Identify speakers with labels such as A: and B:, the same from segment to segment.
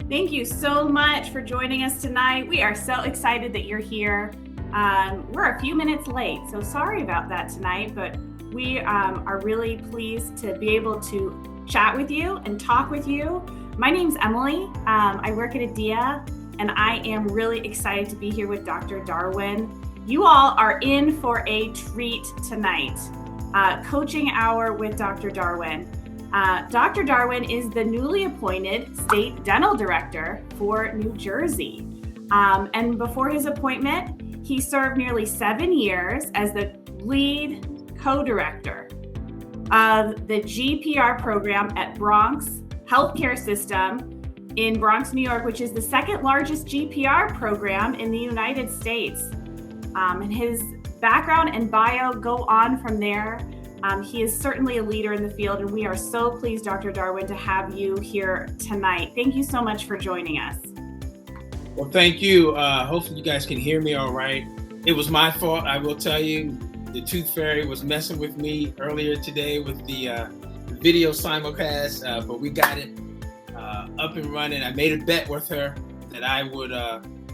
A: Thank you so much for joining us tonight. We are so excited that you're here. We're a few minutes late, so sorry about that tonight, but we are really pleased to be able to chat with you and talk with you. My name's Emily. I work at ADEA, and I am really excited to be here with Dr. Darwin. You all are in for a treat tonight. Coaching Hour with Dr. Darwin. Dr. Darwin is the newly appointed State Dental Director for New Jersey. And before his appointment, he served nearly 7 years as the lead co-director of the GPR program at Bronx Healthcare System in Bronx, New York, which is the second largest GPR program in the United States. And his background and bio go on from there. He is certainly a leader in the field, and we are so pleased, Dr. Darwin, to have you here tonight. Thank you so much for joining us.
B: Well, thank you. Hopefully you guys can hear me all right. It was my fault, I will tell you. The Tooth Fairy was messing with me earlier today with the video simulcast, but we got it up and running. I made a bet with her that I would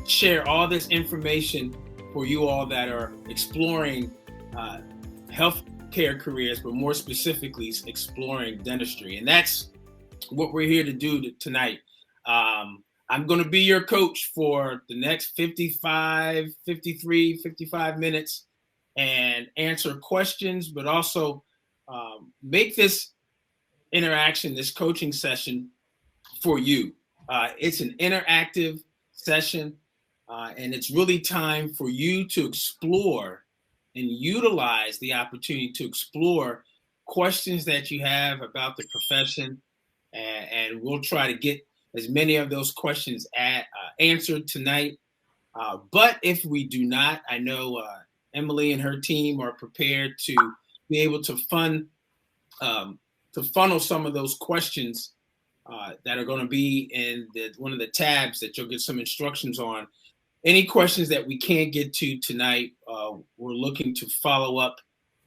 B: share all this information for you all that are exploring healthcare careers, but more specifically exploring dentistry. And that's what we're here to do tonight. I'm going to be your coach for the next 55 minutes and answer questions, but also make this interaction, this coaching session for you. It's an interactive session, and it's really time for you to explore and utilize the opportunity to explore questions that you have about the profession. And we'll try to get as many of those questions answered tonight. But if we do not, I know Emily and her team are prepared to be able to funnel some of those questions that are going to be in one of the tabs that you'll get some instructions on. Any questions that we can't get to tonight, we're looking to follow up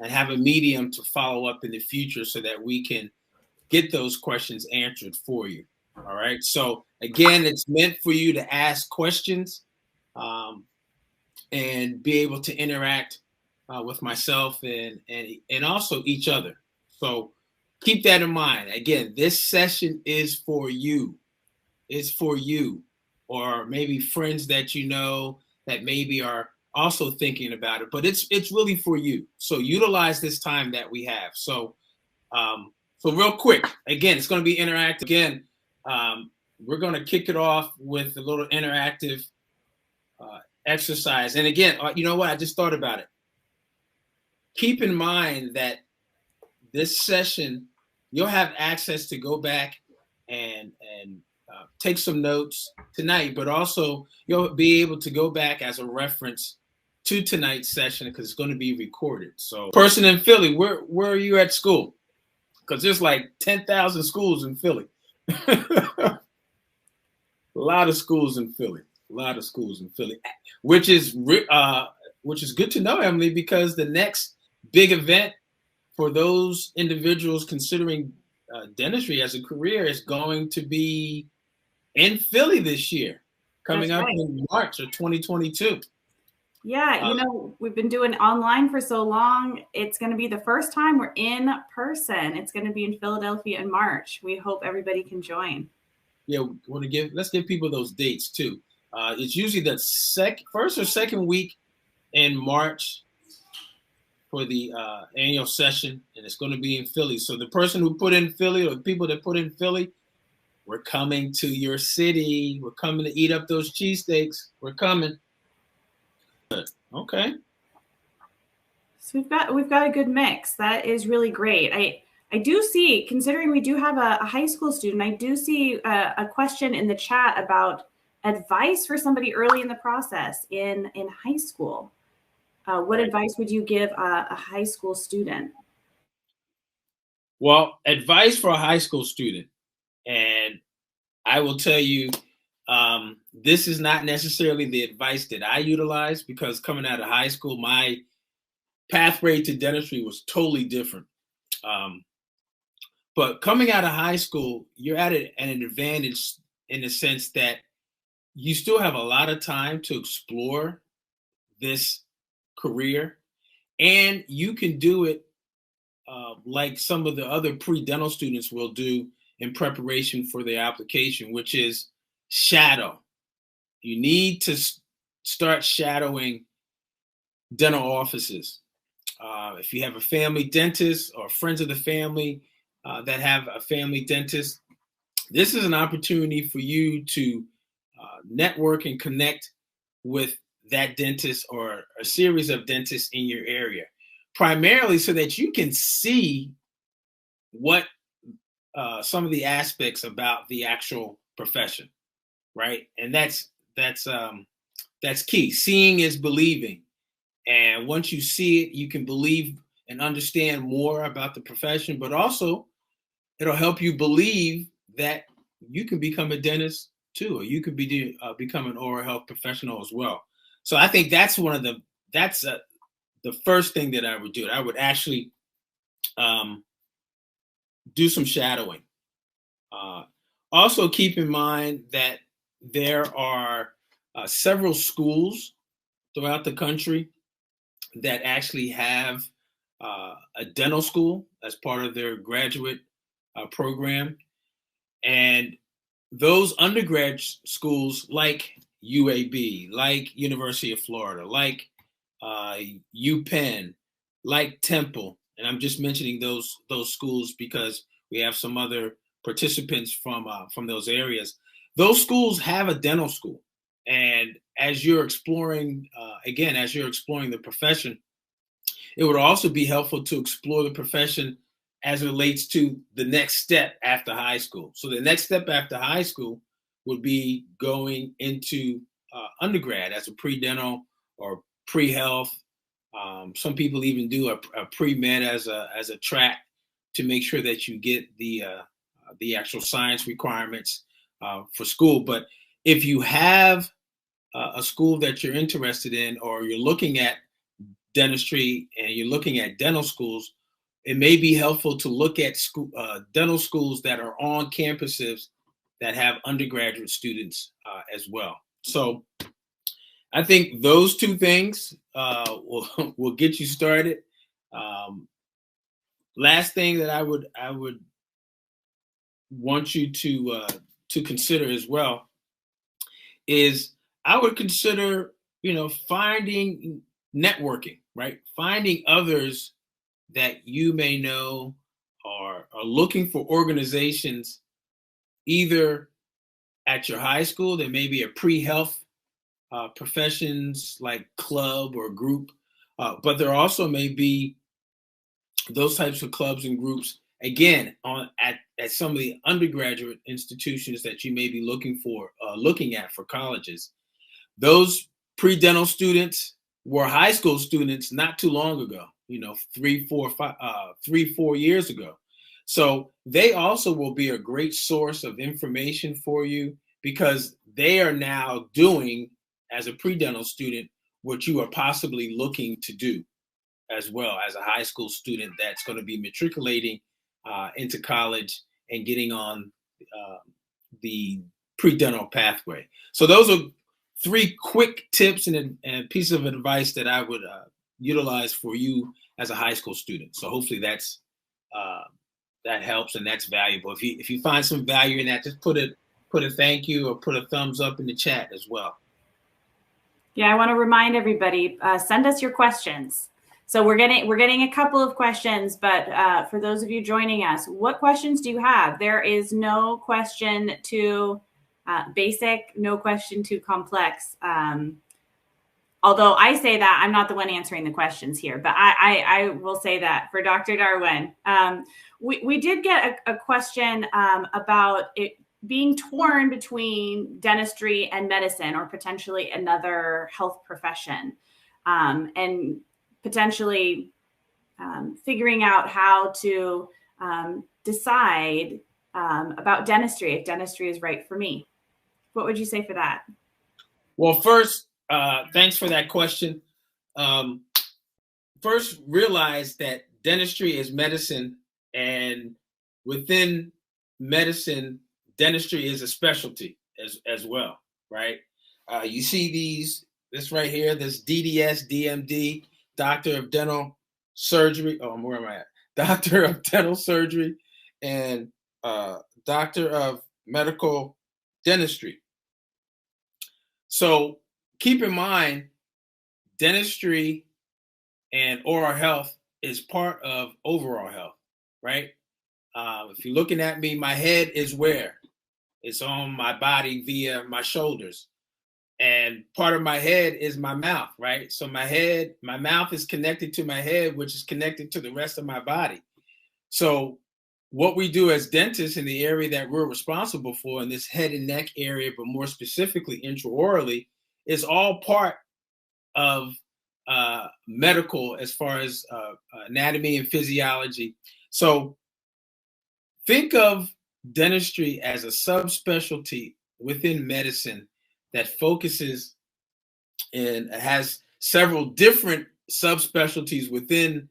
B: and have a medium to follow up in the future so that we can get those questions answered for you. All right. So again, it's meant for you to ask questions and be able to interact with myself and also each other. So keep that in mind. Again, this session is for you. It's for you, or maybe friends that you know that maybe are also thinking about it, but it's really for you. So utilize this time that we have. So real quick, again, it's going to be interactive. Again, we're going to kick it off with a little interactive exercise. And again, you know what? I just thought about it. Keep in mind that this session, you'll have access to go back and take some notes tonight, but also you'll be able to go back as a reference to tonight's session because it's going to be recorded. So, person in Philly, where are you at school? Because there's like 10,000 schools in Philly. A lot of schools in Philly. Which is good to know, Emily, because the next big event for those individuals considering dentistry as a career is going to be in Philly this year, coming up in March of 2022.
A: Yeah, we've been doing online for so long. It's going to be the first time we're in person. It's going to be in Philadelphia in March. We hope everybody can join.
B: Yeah, let's give people those dates too. It's usually the first or second week in March for the annual session, and it's going to be in Philly. So the person who put in Philly, or the people that put in Philly, we're coming to your city. We're coming to eat up those cheesesteaks. We're coming. Okay.
A: So we've got a good mix. That is really great. I do see, considering we do have a high school student, I do see a question in the chat about advice for somebody early in the process in high school. What advice would you give a high school student?
B: Well, advice for a high school student, and I will tell you, this is not necessarily the advice that I utilize, because coming out of high school, my pathway to dentistry was totally different. But coming out of high school, you're at an advantage in the sense that you still have a lot of time to explore this career, and you can do it like some of the other pre-dental students will do in preparation for their application, which is shadow. You need to start shadowing dental offices. If you have a family dentist or friends of the family that have a family dentist, this is an opportunity for you to network and connect with that dentist or a series of dentists in your area, primarily so that you can see what some of the aspects about the actual profession, right? And that's key. Seeing is believing. And once you see it, you can believe and understand more about the profession, but also it'll help you believe that you can become a dentist too, or you could become an oral health professional as well. So I think that's the first thing that I would do. I would actually do some shadowing. Also keep in mind that there are several schools throughout the country that actually have a dental school as part of their graduate program. And those undergrad schools like UAB, like University of Florida, like UPenn, like Temple, and I'm just mentioning those schools because we have some other participants from those areas. Those schools have a dental school, and as you're exploring, as you're exploring the profession, it would also be helpful to explore the profession as it relates to the next step after high school. So the next step after high school would be going into undergrad as a pre-dental or pre-health. Some people even do a pre-med as a track to make sure that you get the actual science requirements for school. But if you have a school that you're interested in, or you're looking at dentistry and you're looking at dental schools, it may be helpful to look at dental schools that are on campuses that have undergraduate students as well. So I think those two things will get you started. Last thing that I would want you to consider as well is I would consider, finding networking, right? Finding others that you may know are looking for organizations either at your high school. There may be a pre-health professions like club or group, but there also may be those types of clubs and groups, again, at some of the undergraduate institutions that you may be looking at for colleges. Those pre-dental students were high school students not too long ago, 3-4 years ago. So they also will be a great source of information for you, because they are now doing, as a pre-dental student, what you are possibly looking to do as well as a high school student that's going to be matriculating into college and getting on the pre-dental pathway. So those are 3 quick tips and pieces of advice that I would utilize for you as a high school student. So hopefully that helps and that's valuable. If you find some value in that, just put a thank you or put a thumbs up in the chat as well.
A: Yeah, I want to remind everybody, send us your questions. So we're getting a couple of questions, but for those of you joining us, what questions do you have? There is no question too basic, no question too complex. Although I say that, I'm not the one answering the questions here, but I will say that for Dr. Darwin. We did get a question about it being torn between dentistry and medicine, or potentially another health profession, and potentially figuring out how to decide about dentistry, if dentistry is right for me. What would you say for that?
B: Well, first, thanks for that question. First, realize that dentistry is medicine, and within medicine, dentistry is a specialty. as well, right? You see this right here, this DDS, DMD, Doctor of Dental Surgery. Oh, where am I at? Doctor of Dental Surgery and Doctor of Medical Dentistry. So keep in mind, dentistry and oral health is part of overall health, right? If you're looking at me, my head is where? It's on my body via my shoulders. And part of my head is my mouth, right? So my mouth is connected to my head, which is connected to the rest of my body. So what we do as dentists in the area that we're responsible for in this head and neck area, but more specifically intraorally, is all part of medical as far as anatomy and physiology. So think of dentistry as a subspecialty within medicine that focuses and has several different subspecialties within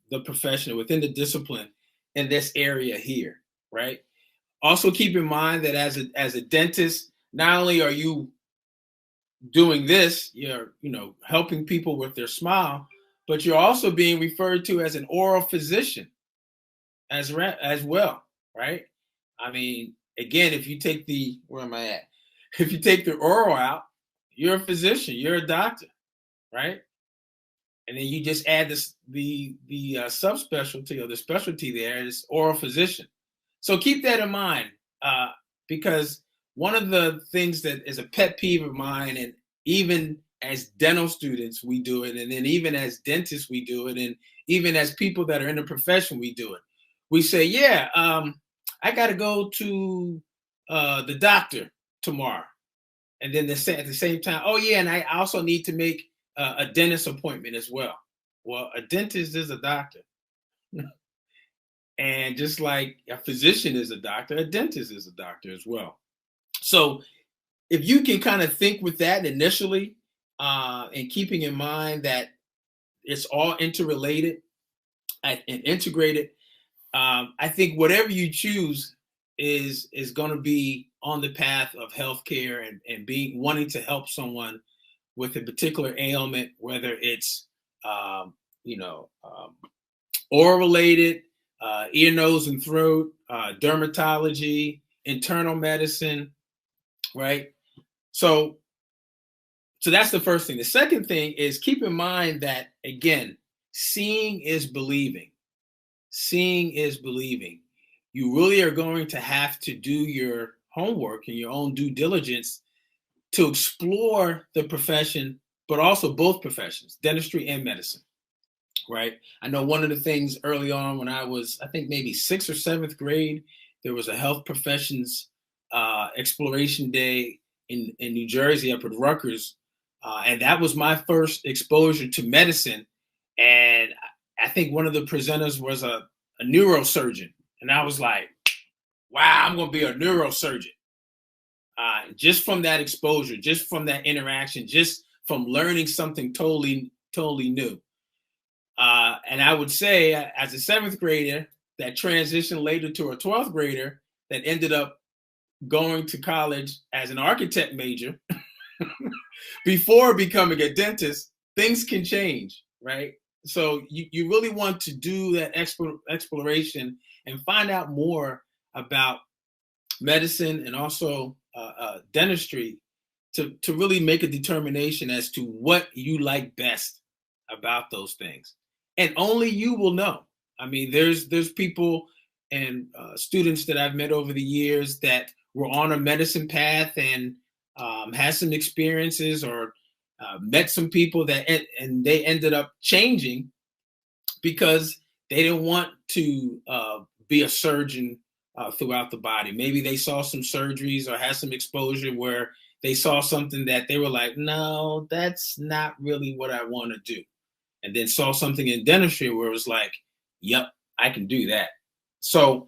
B: the profession, within the discipline in this area here, right? Also keep in mind that as a dentist, not only are you doing this, you're helping people with their smile, but you're also being referred to as an oral physician as well, right? I mean, again, if you take where am I at? If you take the oral out, you're a physician, you're a doctor, right? And then you just add the subspecialty or the specialty there is oral physician. So keep that in mind, because one of the things that is a pet peeve of mine, and even as dental students, we do it, and then even as dentists, we do it, and even as people that are in the profession, we do it. We say, yeah, I got to go to the doctor tomorrow. And then they say at the same time, oh, yeah, and I also need to make a dentist appointment as well. Well, a dentist is a doctor. And just like a physician is a doctor, a dentist is a doctor as well. So if you can kind of think with that initially, and keeping in mind that it's all interrelated and integrated, I think whatever you choose is going to be on the path of healthcare and wanting to help someone with a particular ailment, whether it's oral related, ear, nose, and throat, dermatology, internal medicine, right? So that's the first thing. The second thing is keep in mind that, again, seeing is believing. Seeing is believing. You really are going to have to do your homework and your own due diligence to explore the profession, but also both professions, dentistry and medicine, right? I know one of the things early on when I was, I think maybe 6th or 7th grade, there was a health professions exploration day in New Jersey up at Rutgers. And that was my first exposure to medicine. And I think one of the presenters was a neurosurgeon. And I was like, wow, I'm going to be a neurosurgeon. Just from that exposure, just from that interaction, just from learning something totally new. And I would say as a 7th grader that transitioned later to a 12th grader that ended up going to college as an architect major before becoming a dentist, things can change, right? So you really want to do that exploration and find out more about medicine and also dentistry to really make a determination as to what you like best about those things. And only you will know. I mean, there's people and students that I've met over the years that were on a medicine path and had some experiences or met some people and they ended up changing because they didn't want to be a surgeon throughout the body. Maybe they saw some surgeries or had some exposure where they saw something that they were like, no, that's not really what I want to do. And then saw something in dentistry where it was like, yep, I can do that. So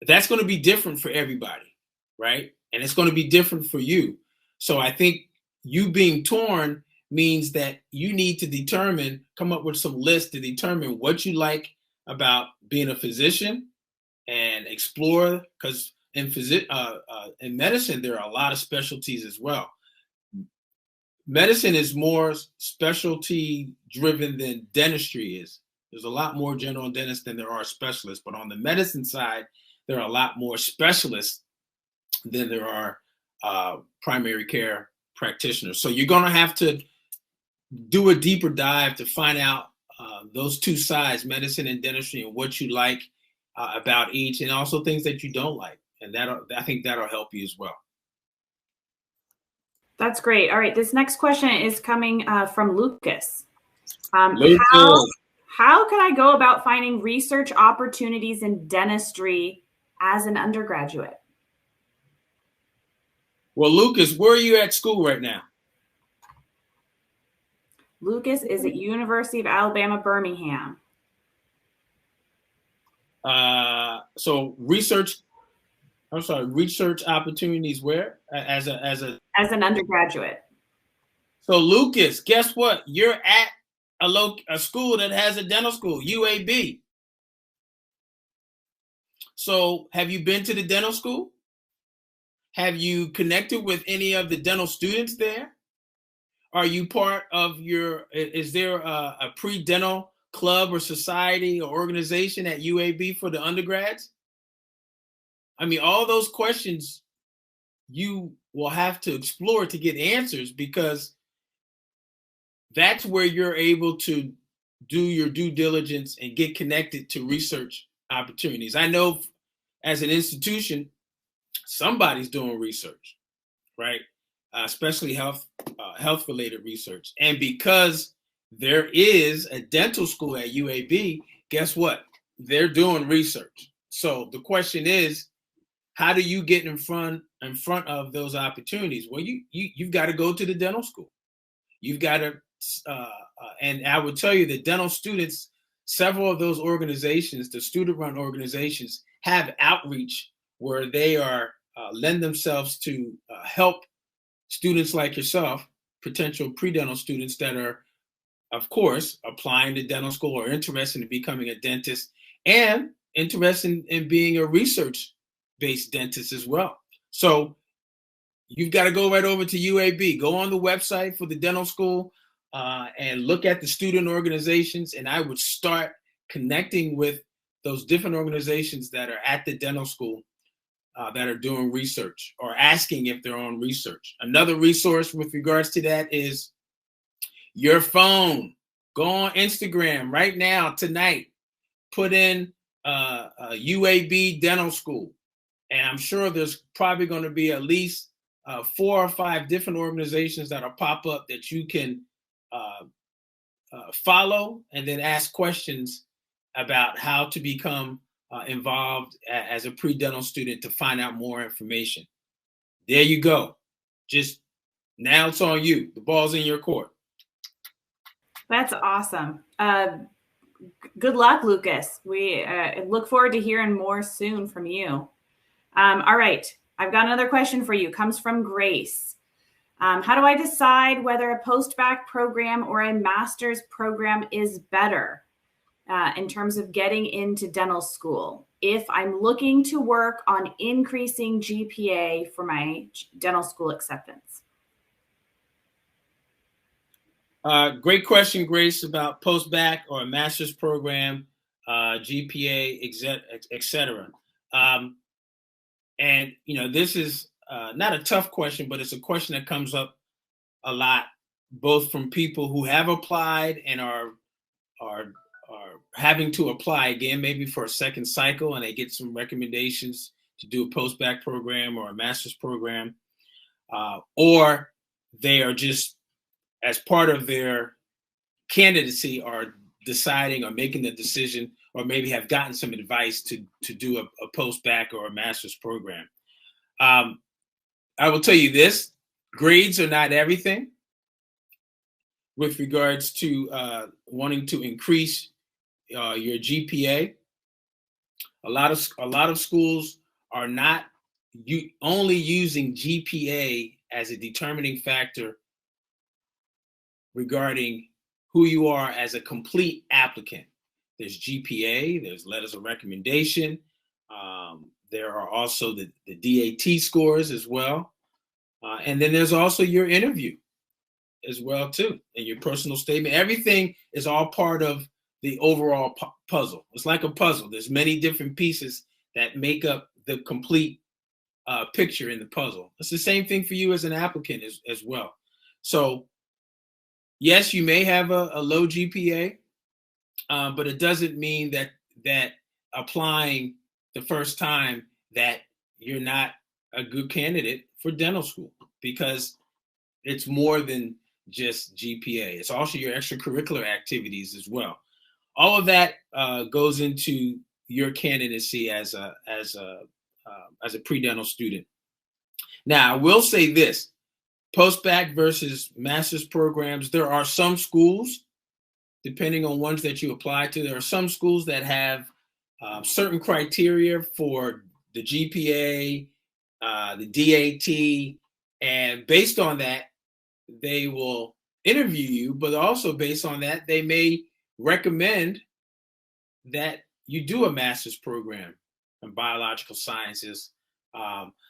B: that's going to be different for everybody, right? And it's going to be different for you. So I think you being torn means that you need to come up with some lists to determine what you like about being a physician and explore, because in medicine, there are a lot of specialties as well. Medicine is more specialty driven than dentistry is. There's a lot more general dentists than there are specialists, but on the medicine side, there are a lot more specialists than there are primary care practitioners. So you're going to have to do a deeper dive to find out those two sides, medicine and dentistry, and what you like about each, and also things that you don't like. And I think that'll help you as well.
A: That's great. All right, this next question is coming from Lucas.
B: Lucas.
A: How can I go about finding research opportunities in dentistry as an undergraduate?
B: Well, Lucas, where are you at school right now?
A: Lucas is at University of Alabama, Birmingham.
B: So research opportunities where? As
A: an undergraduate.
B: So Lucas, guess what? You're at a school that has a dental school, UAB. So have you been to the dental school? Have you connected with any of the dental students there? Are you part of is there a pre-dental club or society or organization at UAB for the undergrads? I mean, all those questions you will have to explore to get answers, because that's where you're able to do your due diligence and get connected to research opportunities. I know as an institution, somebody's doing research, right? Especially health-related research. And because there is a dental school at UAB, guess what? They're doing research. So the question is, how do you get in front of those opportunities? Well, you've got to go to the dental school. You've got to, and I would tell you that dental students, several of those organizations, the student-run organizations, have outreach where they are lend themselves to help students like yourself, potential pre-dental students that are, of course, applying to dental school or interested in becoming a dentist and interested in being a research-based dentist as well. So you've got to go right over to UAB. Go on the website for the dental school and look at the student organizations. And I would start connecting with those different organizations that are at the dental school that are doing research, or asking if they're on research. Another resource with regards to that is your phone. Go on Instagram right now, tonight. Put in UAB Dental School. And I'm sure there's probably going to be at least 4 or 5 different organizations that'll pop up that you can follow and then ask questions about how to become involved as a pre-dental student to find out more information. There you go. Just now it's on you. The ball's in your court.
A: That's awesome. Good luck, Lucas. We look forward to hearing more soon from you. All right. I've got another question for you. It comes from Grace. How do I decide whether a post-bac program or a master's program is better in terms of getting into dental school if I'm looking to work on increasing GPA for my dental school acceptance?
B: Great question, Grace, about post-bac or a master's program, GPA, etc. And, this is not a tough question, but it's a question that comes up a lot, both from people who have applied and are having to apply again, maybe for a second cycle, and they get some recommendations to do a post-bac program or a master's program, or they are just, as part of their candidacy, are deciding or making the decision, or maybe have gotten some advice to do a post-bac or a master's program. I will tell you this: grades are not everything with regards to wanting to increase your GPA. A lot of schools are not only using GPA as a determining factor regarding who you are as a complete applicant. There's GPA, there's letters of recommendation, There are also the DAT scores as well. And then there's also your interview as well too, and your personal statement. Everything is all part of the overall puzzle. It's like a puzzle. There's many different pieces that make up the complete picture in the puzzle. It's the same thing for you as an applicant as well. So yes, you may have a low GPA, but it doesn't mean that applying the first time that you're not a good candidate for dental school, because it's more than just GPA. It's also your extracurricular activities as well. All of that goes into your candidacy as a pre-dental student. Now, I will say this: post-bac versus master's programs. There are some schools, depending on ones that you apply to, there are some schools that have certain criteria for the GPA, the DAT, and based on that, they will interview you, but also based on that, they may recommend that you do a master's program in biological sciences.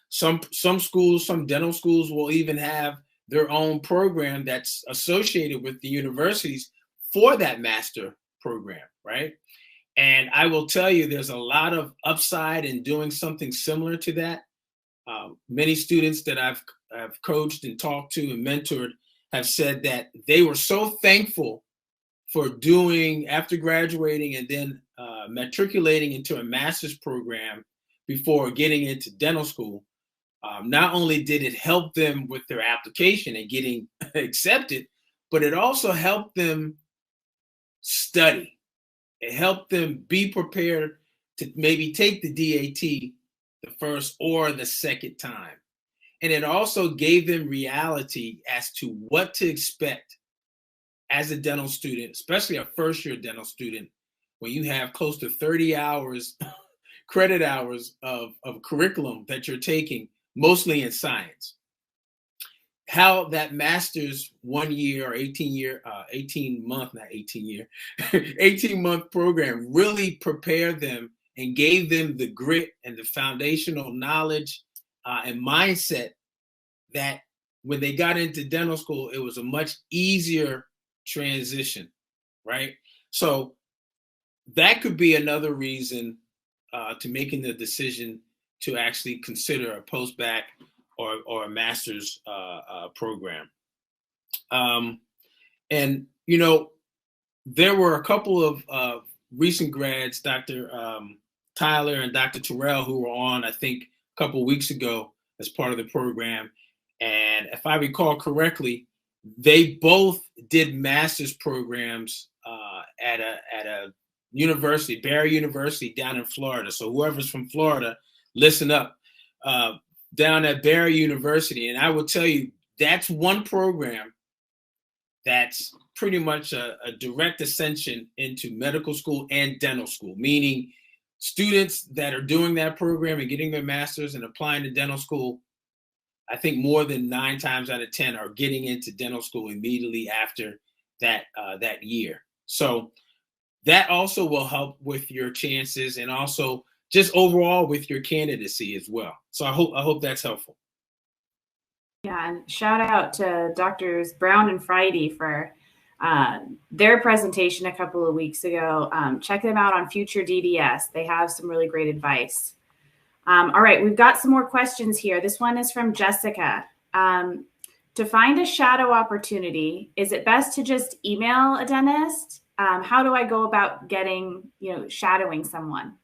B: Some schools, some dental schools will even have their own program that's associated with the universities for that master program, right? And I will tell you, there's a lot of upside in doing something similar to that. Many students that I've coached and talked to and mentored have said that they were so thankful for doing, after graduating and then matriculating into a master's program before getting into dental school. Not only did it help them with their application and getting accepted, but it also helped them study. It helped them be prepared to maybe take the DAT the first or the second time. And it also gave them reality as to what to expect as a dental student, especially a first-year dental student, when you have close to 30 hours, credit hours of curriculum that you're taking, mostly in science. How that master's 1 year or 18-month program really prepared them and gave them the grit and the foundational knowledge and mindset that when they got into dental school, it was a much easier transition, right? So that could be another reason to making the decision to actually consider a post-bac or a master's program. And, you know, there were a couple of recent grads, Dr. Tyler and Dr. Terrell, who were on, I think, a couple of weeks ago as part of the program. And if I recall correctly, they both did master's programs at a university, Barry University down in Florida. So whoever's from Florida, listen up. Down at Barry University. And I will tell you, that's one program that's pretty much a direct ascension into medical school and dental school, meaning students that are doing that program and getting their master's and applying to dental school, I think more than 9 times out of 10 are getting into dental school immediately after that year. So that also will help with your chances and also just overall with your candidacy as well. So I hope that's helpful.
A: Yeah, and shout out to Drs. Brown and Friday for their presentation a couple of weeks ago. Check them out on Future DDS. They have some really great advice. All right, we've got some more questions here. This one is from Jessica. To find a shadow opportunity, is it best to just email a dentist? How do I go about getting, shadowing someone?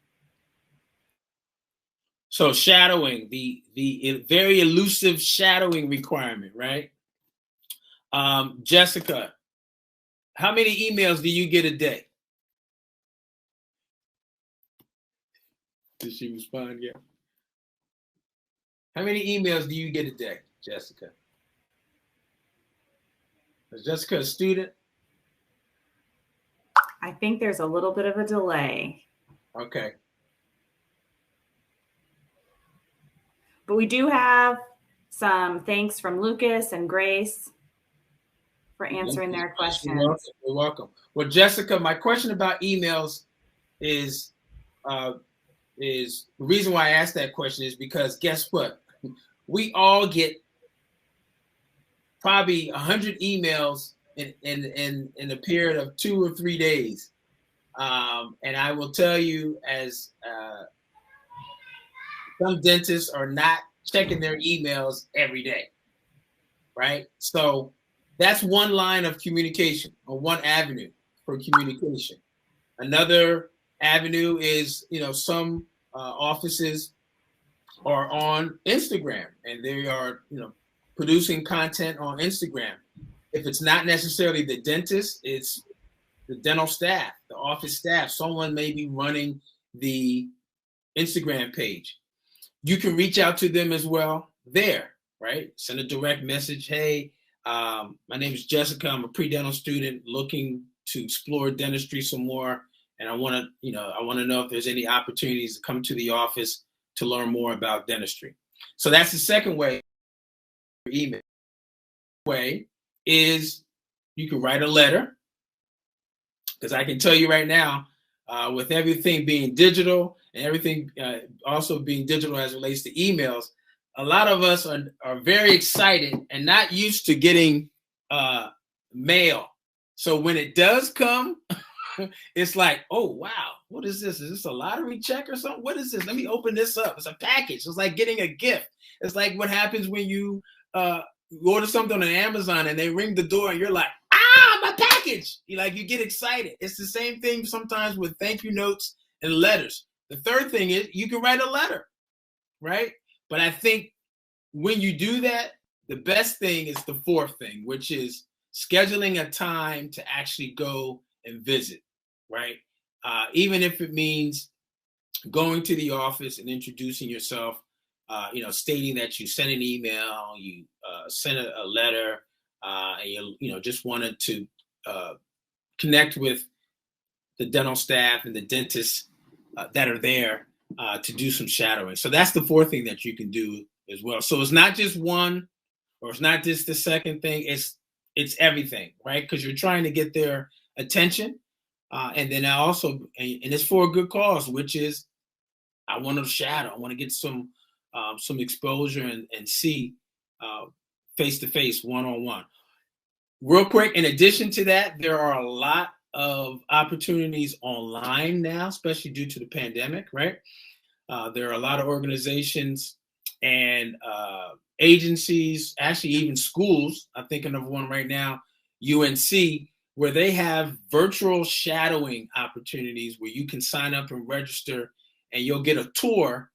B: So shadowing, the very elusive shadowing requirement, right? Jessica, how many emails do you get a day? Did she respond yet? How many emails do you get a day, Jessica? Is Jessica a student?
A: I think there's a little bit of a delay.
B: Okay.
A: But we do have some thanks from Lucas and Grace for answering their questions.
B: You're welcome. Well, Jessica, my question about emails is is the reason why I asked that question is because guess what? We all get probably 100 emails in a period of 2 or 3 days. And I will tell you, as some dentists are not checking their emails every day, right? So that's one line of communication, or one avenue for communication. Another avenue is, some offices are on Instagram, and they are, producing content on Instagram. If it's not necessarily the dentist, it's the dental staff, the office staff. Someone may be running the Instagram page. You can reach out to them as well there, right? Send a direct message. Hey, my name is Jessica. I'm a pre-dental student looking to explore dentistry some more. And I want to know if there's any opportunities to come to the office to learn more about dentistry. So that's the second way. Email way is you can write a letter, because I can tell you right now, with everything being digital and everything also being digital as it relates to emails, a lot of us are very excited and not used to getting mail. So when it does come, it's like, oh, wow, what is this? Is this a lottery check or something? What is this? Let me open this up. It's a package. It's like getting a gift. It's like what happens when you order something on Amazon and they ring the door and you're like, my package. You get excited. It's the same thing sometimes with thank you notes and letters. The third thing is you can write a letter, right? But I think when you do that, the best thing is the fourth thing, which is scheduling a time to actually go and visit, right? Even if it means going to the office and introducing yourself, stating that you sent an email, you sent a letter, and you just wanted to connect with the dental staff and the dentists that are there to do some shadowing. So that's the fourth thing that you can do as well. So it's not just one, or it's not just the second thing. It's everything, right? Because you're trying to get their attention, and then and it's for a good cause, which is I want to shadow. I want to get some exposure and see face-to-face, one-on-one. Real quick, in addition to that, there are a lot of opportunities online now, especially due to the pandemic, right? There are a lot of organizations and agencies, actually even schools. I'm thinking of one right now, UNC, where they have virtual shadowing opportunities where you can sign up and register, and you'll get a tour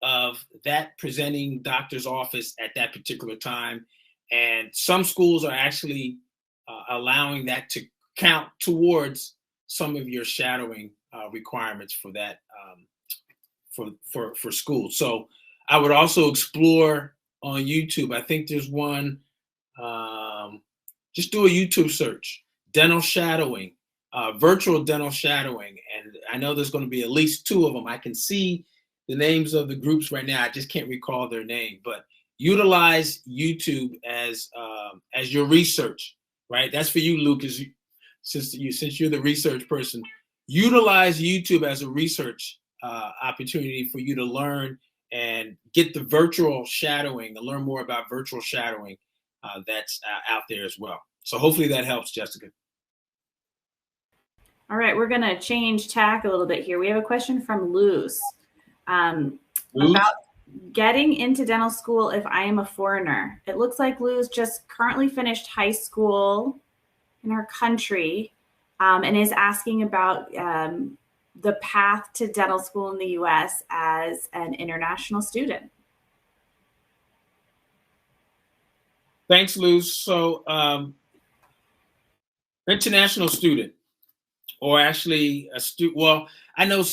B: of that presenting doctor's office at that particular time. And some schools are actually allowing that to count towards some of your shadowing requirements for that for school. So I would also explore on YouTube. I think there's one. Just do a YouTube search: dental shadowing, virtual dental shadowing, and I know there's going to be at least 2 of them. I can see the names of the groups right now. I just can't recall their name, but utilize YouTube as your research, right? That's for you, Lucas, since you're the research person. Utilize YouTube as a research opportunity for you to learn and get the virtual shadowing and learn more about virtual shadowing that's out there as well. So hopefully that helps, Jessica.
A: All right, we're going to change tack a little bit here. We have a question from Luz. About getting into dental school if I am a foreigner. It looks like Luz just currently finished high school in our country, and is asking about the path to dental school in the U.S. as an international student.
B: Thanks, Luz. So international student, or actually a student. Well, I know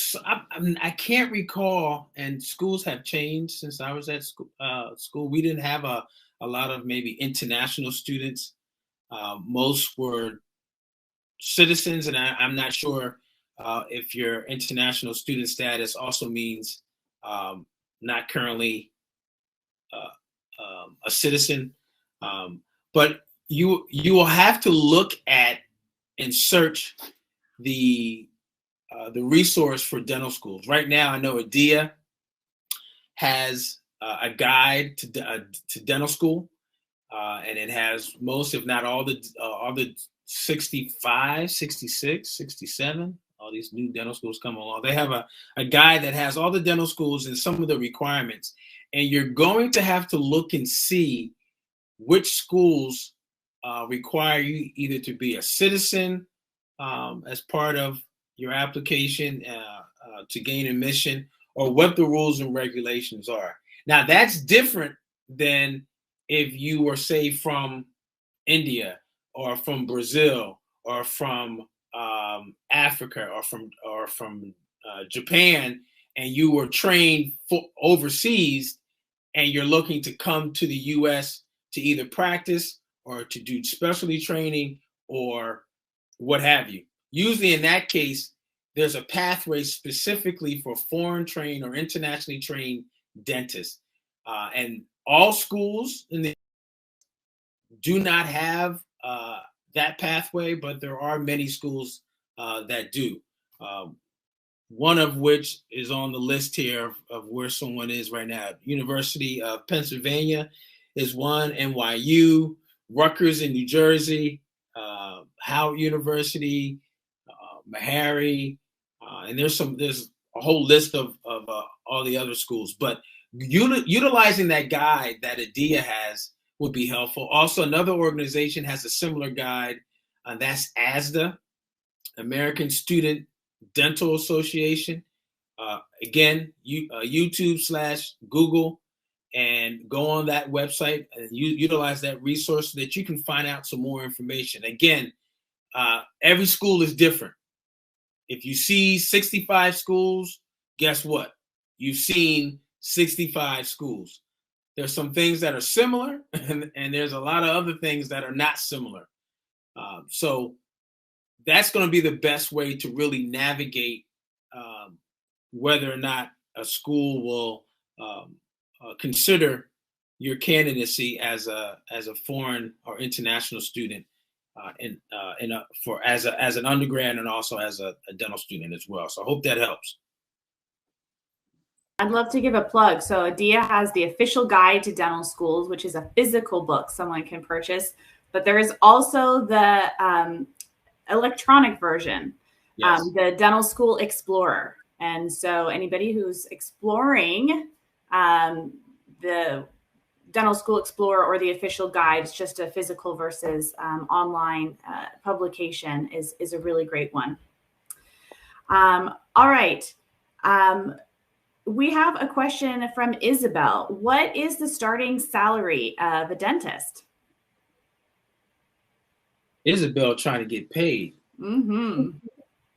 B: I can't recall, and schools have changed since I was at school. We didn't have a lot of maybe international students. Most were citizens, and I'm not sure if your international student status also means not currently a citizen. But you will have to look at and search the the resource for dental schools. Right now, I know ADEA has a guide to dental school, and it has most, if not all the 65, 66, 67, all these new dental schools come along. They have a guide that has all the dental schools and some of the requirements. And you're going to have to look and see which schools require you either to be a citizen as part of your application to gain admission, or what the rules and regulations are. Now, that's different than if you were, say, from India or from Brazil or from Africa or from Japan, and you were trained overseas, and you're looking to come to the U.S. to either practice or to do specialty training or what have you. Usually in that case, there's a pathway specifically for foreign trained or internationally trained dentists. And all schools in the do not have that pathway, but there are many schools that do. One of which is on the list here of where someone is right now. University of Pennsylvania is one, NYU, Rutgers in New Jersey, Howard University, Meharry, and there's a whole list of all the other schools. But utilizing that guide that ADEA has would be helpful. Also, another organization has a similar guide, and that's ASDA, American Student Dental Association. Again, YouTube/Google, and go on that website and utilize that resource so that you can find out some more information. Again, every school is different. If you see 65 schools, guess what? You've seen 65 schools. There's some things that are similar, and there's a lot of other things that are not similar. So that's going to be the best way to really navigate whether or not a school will consider your candidacy as a foreign or international student, as an undergrad and also as a dental student as well. So I hope that helps.
A: I'd love to give a plug. So ADEA has the official guide to dental schools, which is a physical book someone can purchase, but there is also the electronic version, yes. The Dental School Explorer. And so anybody who's exploring the Dental School Explorer or the official guide, it's just a physical versus online publication, is a really great one. All right. We have a question from Isabel. What is the starting salary of a dentist?
B: Isabel trying to get paid.
A: Mm-hmm.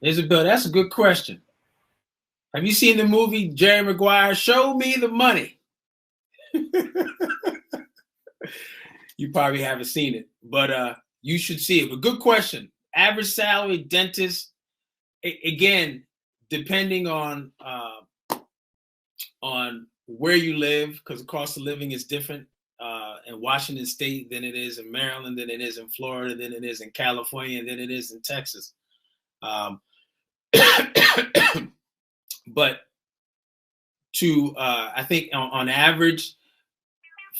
B: Isabel, that's a good question. Have you seen the movie Jerry Maguire, Show Me the Money? You probably haven't seen it, but you should see it. But good question. Average salary dentist, again, depending on where you live, because the cost of living is different in Washington State than it is in Maryland, than it is in Florida, than it is in California, and than it is in Texas. But I think on average,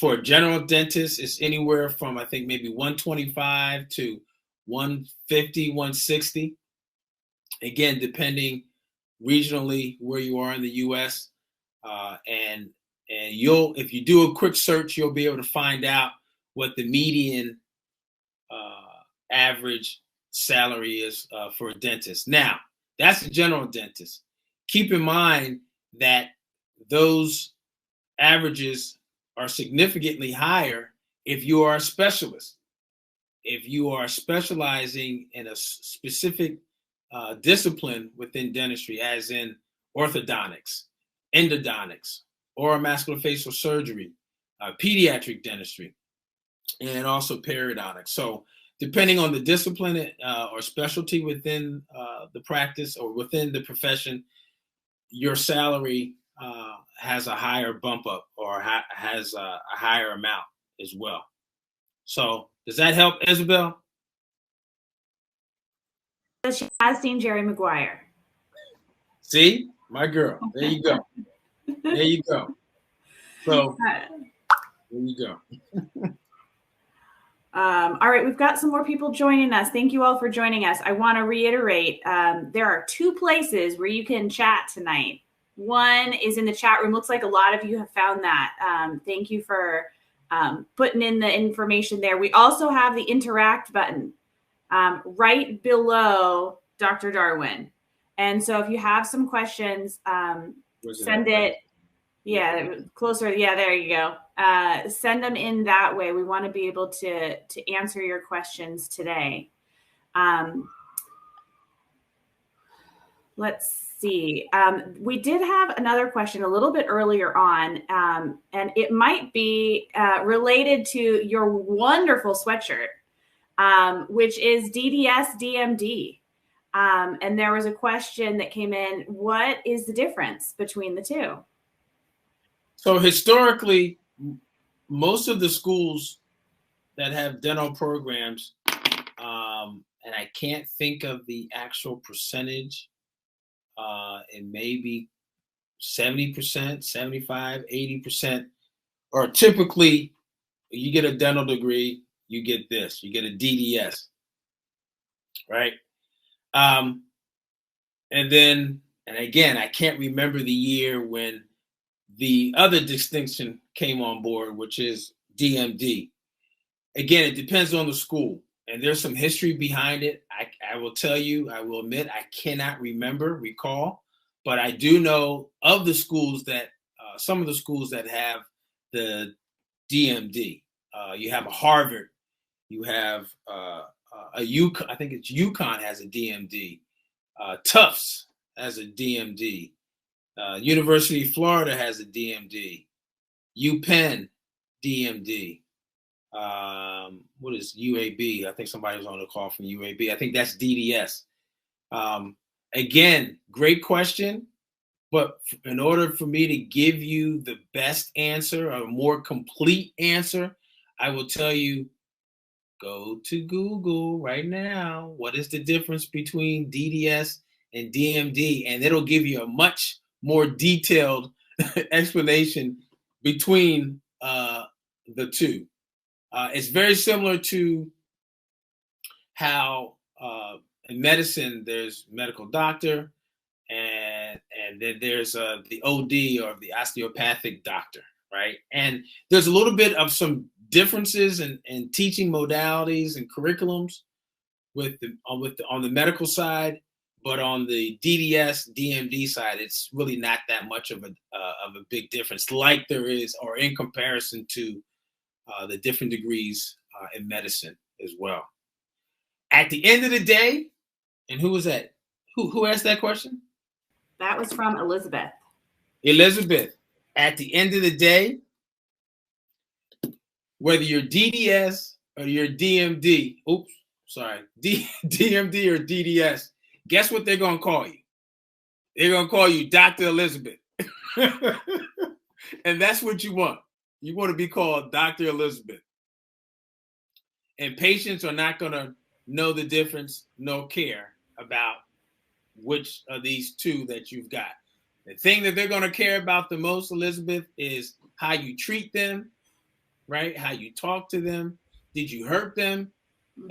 B: for a general dentist, it's anywhere from, I think, maybe 125 to 150, 160. Again, depending regionally where you are in the U.S. And if you do a quick search, you'll be able to find out what the median average salary is for a dentist. Now, that's a general dentist. Keep in mind that those averages are significantly higher if you are a specialist. If you are specializing in a specific discipline within dentistry, as in orthodontics, endodontics, oral maxillofacial surgery, pediatric dentistry, and also periodontics. So depending on the discipline or specialty within the practice or within the profession, your salary has a higher bump up or has a higher amount as well. So does that help, Isabel?
A: She has seen Jerry Maguire.
B: See, my girl. There you go. There you go. So there you go.
A: All right, we've got some more people joining us. Thank you all for joining us. I want to reiterate, there are 2 places where you can chat tonight. One is in the chat room. Looks like a lot of you have found that. Thank you for putting in the information there. We also have the interact button right below Dr. Darwin. And so if you have some questions, send it. Yeah, closer. Yeah, there you go. Send them in that way. We want to be able to answer your questions today. Let's see. We did have another question a little bit earlier on, and it might be related to your wonderful sweatshirt, which is DDS DMD. And there was a question that came in. What is the difference between the two?
B: So historically, most of the schools that have dental programs, and I can't think of the actual percentage, it may be 70%, 75, 80%, or typically you get a dental degree, you get this, you get a DDS, right? And again, I can't remember the year when the other distinction came on board, which is DMD. Again, it depends on the school, and there's some history behind it. I will tell you, I will admit, I cannot recall, but I do know of the schools that, some of the schools that have the DMD. You have a Harvard, you have a UConn, I think it's UConn has a DMD. Tufts has a DMD. University of Florida has a DMD. UPenn, DMD. What is UAB? I think somebody was on the call from UAB. I think that's DDS. Again, great question. But in order for me to give you the best answer, a more complete answer, I will tell you, go to Google right now. What is the difference between DDS and DMD? And it'll give you a much more detailed explanation between the two. It's very similar to how in medicine there's medical doctor and then there's the OD or the osteopathic doctor, right? And there's a little bit of some differences in teaching modalities and curriculums on the medical side. But on the DDS, DMD side, it's really not that much of a big difference, like there is, or in comparison to the different degrees in medicine as well. At the end of the day, and who was that? Who asked that question?
A: That was from Elizabeth.
B: Elizabeth, at the end of the day, whether you're DDS or you're DMD, DMD or DDS, guess what they're going to call you? They're going to call you Dr. Elizabeth. And that's what you want. You want to be called Dr. Elizabeth. And patients are not going to know the difference, no care about which of these two that you've got. The thing that they're going to care about the most, Elizabeth, is how you treat them, right? How you talk to them. Did you hurt them?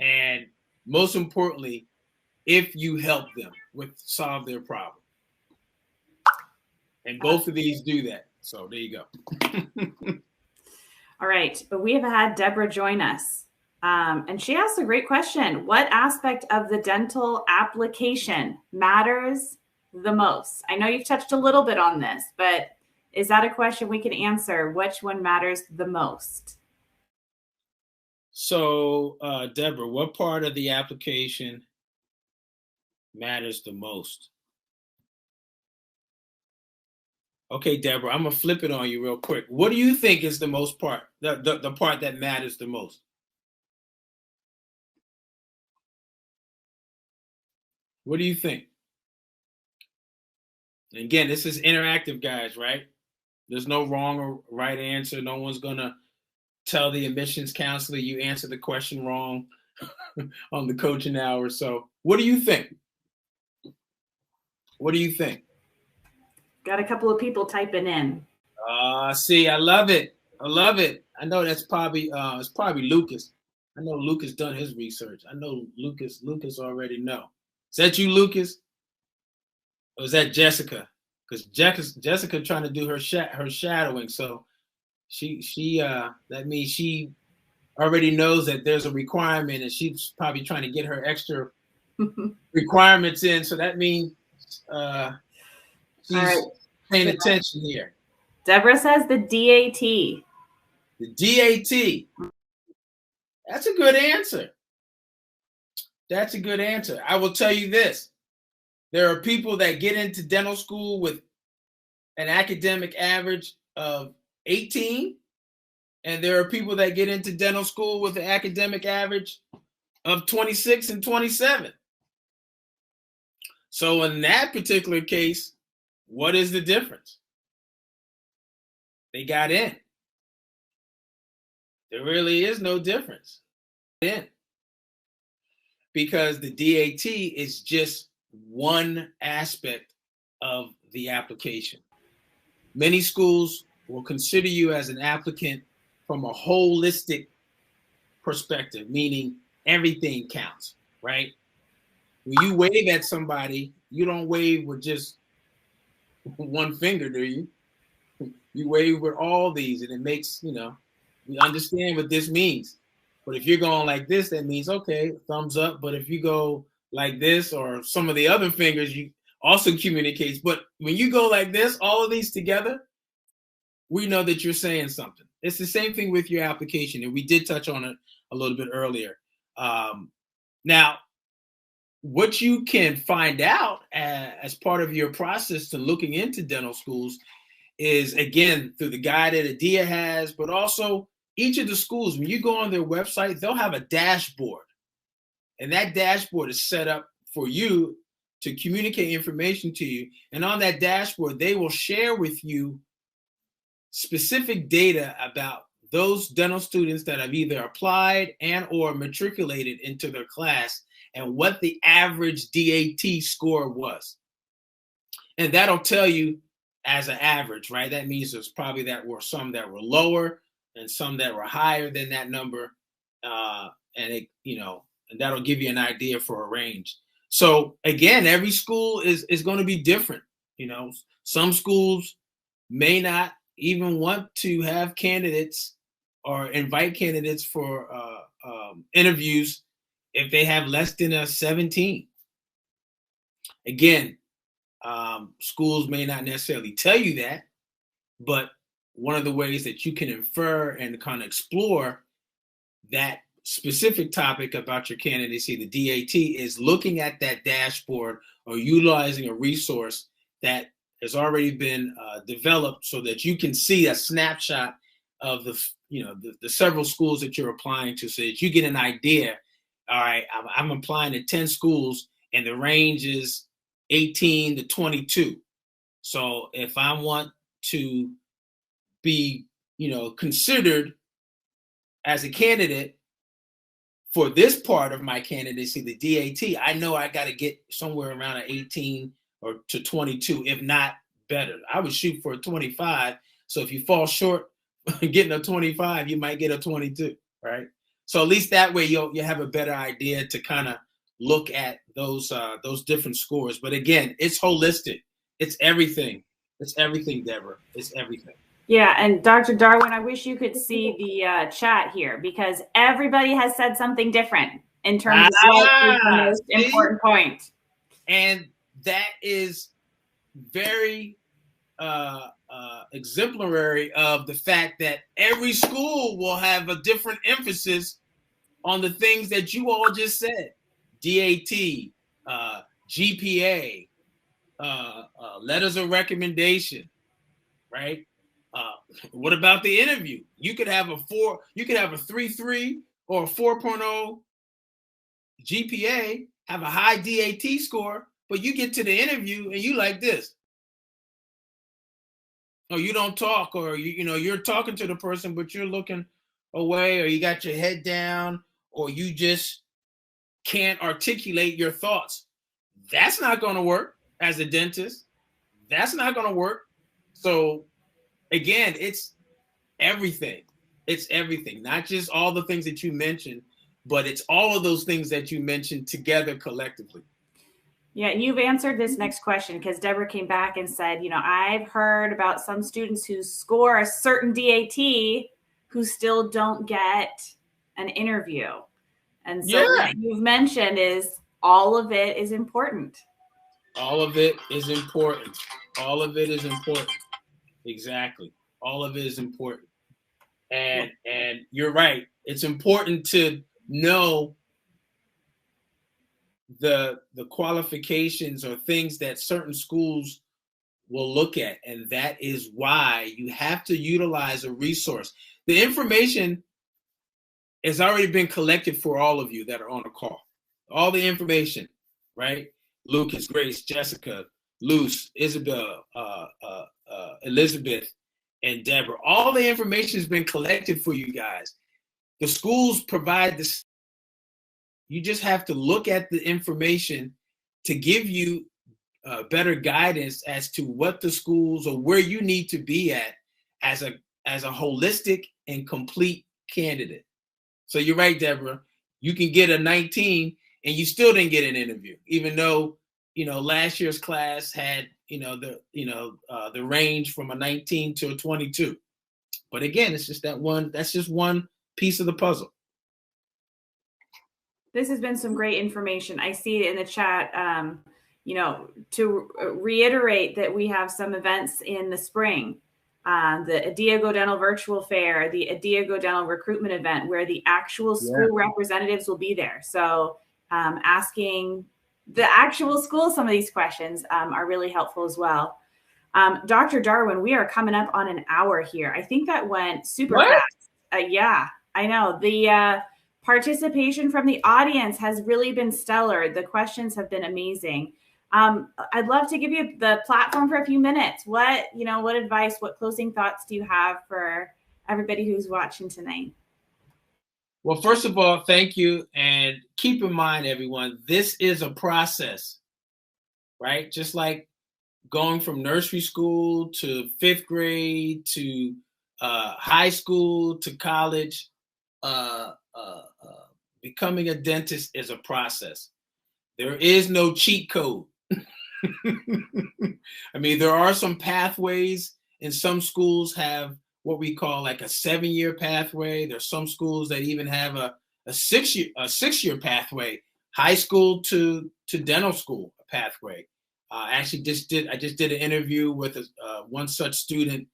B: And most importantly, if you help them solve their problem. And both of these do that. So there you go.
A: All right. But we have had Deborah join us. And she asked a great question. What aspect of the dental application matters the most? I know you've touched a little bit on this, but is that a question we can answer? Which one matters the most?
B: So, Deborah, what part of the application matters the most? Okay, Deborah, I'm gonna flip it on you real quick. What do you think is the most part, the part that matters the most? What do you think? And again, this is interactive, guys, right? There's no wrong or right answer. No one's gonna tell the admissions counselor you answered the question wrong on the coaching hour. So what do you think? What do you think?
A: Got a couple of people typing in.
B: See, I love it. I love it. I know that's probably it's probably Lucas. I know Lucas done his research. I know Lucas already know. Is that you, Lucas? Or is that Jessica? Because Jessica trying to do her shadowing, so she that means she already knows that there's a requirement, and she's probably trying to get her extra requirements in. So that means she's paying attention here.
A: Deborah says the DAT.
B: The DAT. That's a good answer. That's a good answer. I will tell you this. There are people that get into dental school with an academic average of 18, and there are people that get into dental school with an academic average of 26 and 27. So in that particular case, what is the difference? They got in. There really is no difference in, because the DAT is just one aspect of the application. Many schools will consider you as an applicant from a holistic perspective, meaning everything counts, right? When you wave at somebody, you don't wave with just one finger, do you? You wave with all these, and it makes, we understand what this means. But if you're going like this, that means, okay, thumbs up. But if you go like this, or some of the other fingers, you also communicates. But when you go like this, all of these together, we know that you're saying something. It's the same thing with your application, and we did touch on it a little bit earlier. Now, what you can find out as part of your process to looking into dental schools is, again, through the guide that ADEA has, but also each of the schools, when you go on their website, they'll have a dashboard. And that dashboard is set up for you to communicate information to you. And on that dashboard, they will share with you specific data about those dental students that have either applied and or matriculated into their class, and what the average DAT score was. And that'll tell you as an average, right? That means there's probably some that were lower and some that were higher than that number. And that'll give you an idea for a range. So again, every school is going to be different. Some schools may not even want to have candidates or invite candidates for interviews if they have less than a 17. Again, schools may not necessarily tell you that, but one of the ways that you can infer and kind of explore that specific topic about your candidacy, the DAT, is looking at that dashboard or utilizing a resource that has already been developed so that you can see a snapshot of the several schools that you're applying to, so that you get an idea. All right, I'm applying to 10 schools and the range is 18 to 22. So if I want to be, considered as a candidate for this part of my candidacy, the DAT, I know I got to get somewhere around an 18 or to 22, if not better. I would shoot for a 25. So if you fall short getting a 25, you might get a 22, right? So at least that way you'll have a better idea to kind of look at those different scores. But again, it's holistic. It's everything. It's everything, Deborah. It's everything.
A: Yeah, and Dr. Darwin, I wish you could see the chat here, because everybody has said something different in terms of what is the most important point.
B: And that is very exemplary of the fact that every school will have a different emphasis on the things that you all just said. DAT, GPA, letters of recommendation, right? What about the interview? You could have a 3.3 or a 4.0 GPA, have a high DAT score, but you get to the interview and you like this. Or you don't talk, or you're talking to the person, but you're looking away, or you got your head down, or you just can't articulate your thoughts. That's not going to work as a dentist. That's not going to work. So again, it's everything. It's everything, not just all the things that you mentioned, but it's all of those things that you mentioned together collectively.
A: Yeah, and you've answered this next question because Deborah came back and said, I've heard about some students who score a certain DAT who still don't get an interview. And so what you've mentioned is all of it is important.
B: All of it is important. All of it is important. Exactly. All of it is important. And you're right. It's important to know the qualifications or things that certain schools will look at. And that is why you have to utilize a resource. The information has already been collected for all of you that are on the call. All the information, right? Lucas, Grace, Jessica, Luce, Isabel, Elizabeth, and Deborah. All the information has been collected for you guys. The schools provide this. You just have to look at the information to give you better guidance as to what the schools or where you need to be at as a holistic and complete candidate. So you're right, Deborah. You can get a 19 and you still didn't get an interview, even though last year's class had the range from a 19 to a 22. But again, it's just that one. That's just one piece of the puzzle.
A: This has been some great information. I see it in the chat. To reiterate that we have some events in the spring. The ADEA GoDental Virtual Fair, the ADEA GoDental Recruitment Event, where the actual school representatives will be there. So asking the actual school some of these questions are really helpful as well. Dr. Darwin, we are coming up on an hour here. I think that went super fast. Yeah, I know. The participation from the audience has really been stellar. The questions have been amazing. I'd love to give you the platform for a few minutes. What advice, what closing thoughts do you have for everybody who's watching tonight?
B: Well, first of all, thank you. And keep in mind, everyone, this is a process, right? Just like going from nursery school to 5th grade to high school to college, becoming a dentist is a process. There is no cheat code. I mean, there are some pathways, and some schools have what we call like a 7-year pathway. There's some schools that even have a 6-year pathway, high school to dental school pathway. I just did an interview with one such student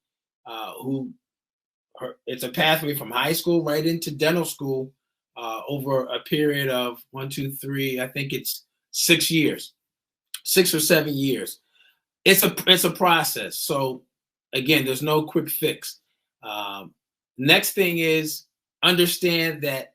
B: it's a pathway from high school right into dental school over a period of 1, 2, 3. I think it's 6 years. 6 or 7 years. It's a process. So again, there's no quick fix. Next thing is understand that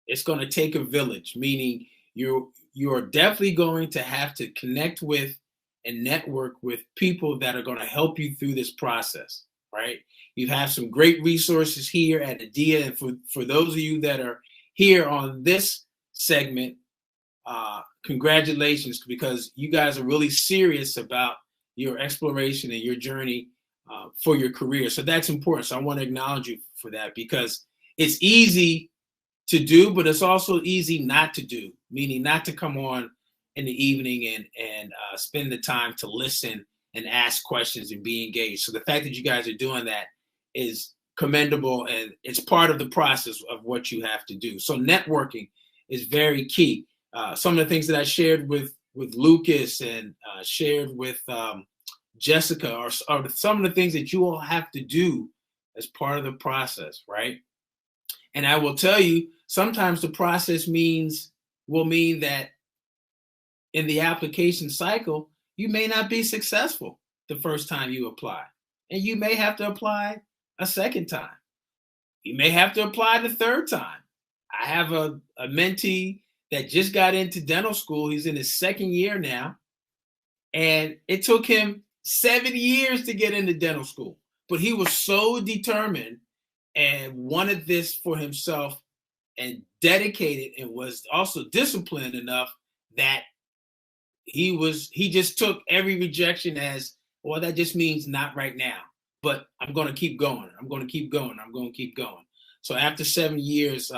B: it's going to take a village, meaning you're definitely going to have to connect with and network with people that are going to help you through this process, right? You have some great resources here at ADEA, and for those of you that are here on this segment, congratulations, because you guys are really serious about your exploration and your journey for your career. So that's important. So I want to acknowledge you for that, because it's easy to do, but it's also easy not to do, meaning not to come on in the evening and spend the time to listen and ask questions and be engaged. So the fact that you guys are doing that is commendable, and it's part of the process of what you have to do. So networking is very key. Some of the things that I shared with Lucas and shared with Jessica are some of the things that you all have to do as part of the process, right? And I will tell you, sometimes the process will mean that in the application cycle, you may not be successful the first time you apply. And you may have to apply a second time. You may have to apply the third time. I have a mentee that just got into dental school. He's in his 2nd year now. And it took him 7 years to get into dental school. But he was so determined and wanted this for himself and dedicated, and was also disciplined enough that he just took every rejection as or that just means not right now, but I'm going to keep going. I'm going to keep going. I'm going to keep going. So after 7 years,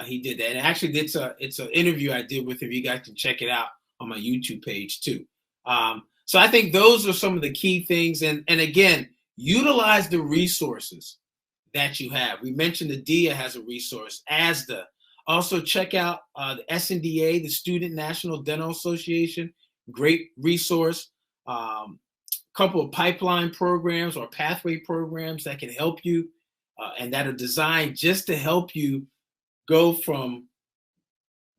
B: he did that. And actually, it's an interview I did with him. You guys can check it out on my YouTube page too. So I think those are some of the key things. And again, utilize the resources that you have. We mentioned the ADEA has a resource, ASDA. Also check out the SNDA, the Student National Dental Association, great resource. Couple of pipeline programs or pathway programs that can help you and that are designed just to help you go from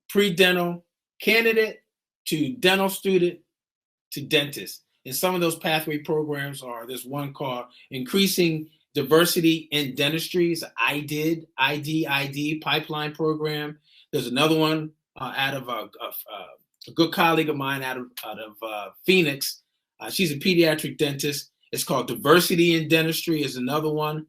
B: pre-dental candidate to dental student to dentist. And some of those pathway programs there's one called Increasing Diversity in Dentistry. It's an ID pipeline program. There's another one out of a good colleague of mine out of Phoenix. She's a pediatric dentist. It's called Diversity in Dentistry is another one.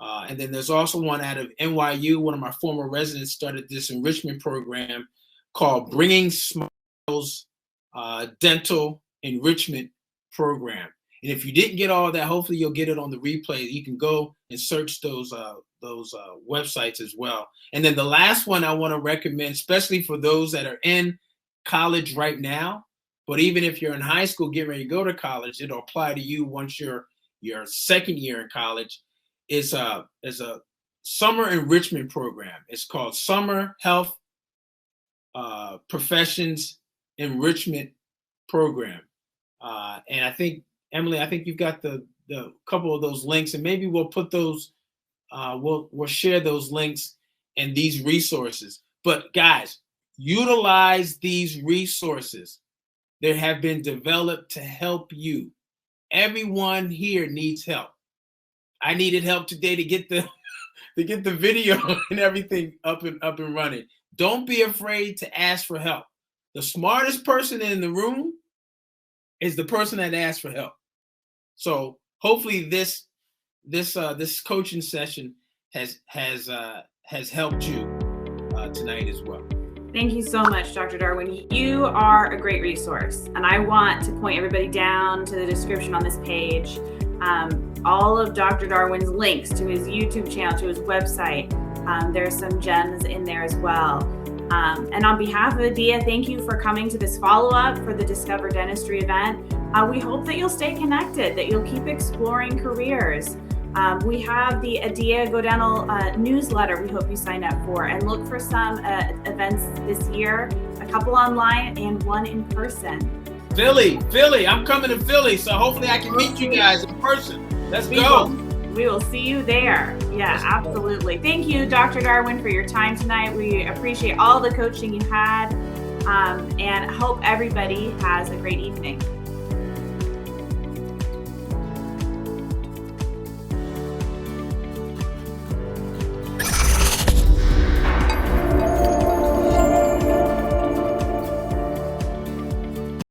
B: And then there's also one out of NYU. One of my former residents started this enrichment program called Bringing Smiles Dental Enrichment Program. And if you didn't get all of that, hopefully you'll get it on the replay. You can go and search those websites as well. And then the last one I want to recommend, especially for those that are in college right now, but even if you're in high school getting ready to go to college, it'll apply to you once you're your second year in college, is a summer enrichment program. It's called Summer Health Professions Enrichment Program. And I think, Emily, you've got the couple of those links, and maybe we'll put those, we'll share those links and these resources. But guys, utilize these resources. They have been developed to help you. Everyone here needs help. I needed help today to get the video and everything up and running. Don't be afraid to ask for help. The smartest person in the room is the person that asks for help. So hopefully this coaching session has helped you tonight as well.
A: Thank you so much, Dr. Darwin. You are a great resource, and I want to point everybody down to the description on this page. All of Dr. Darwin's links to his YouTube channel, to his website. There's some gems in there as well. And on behalf of ADEA, thank you for coming to this follow-up for the Discover Dentistry event. We hope that you'll stay connected, that you'll keep exploring careers. We have the ADEA GoDental newsletter we hope you sign up for, and look for some events this year, a couple online and one in person.
B: Philly, I'm coming to Philly, so hopefully I can meet you guys in person. Let's go.
A: We will see you there. Yeah, absolutely. Thank you, Dr. Darwin, for your time tonight. We appreciate all the coaching you had, and hope everybody has a great evening.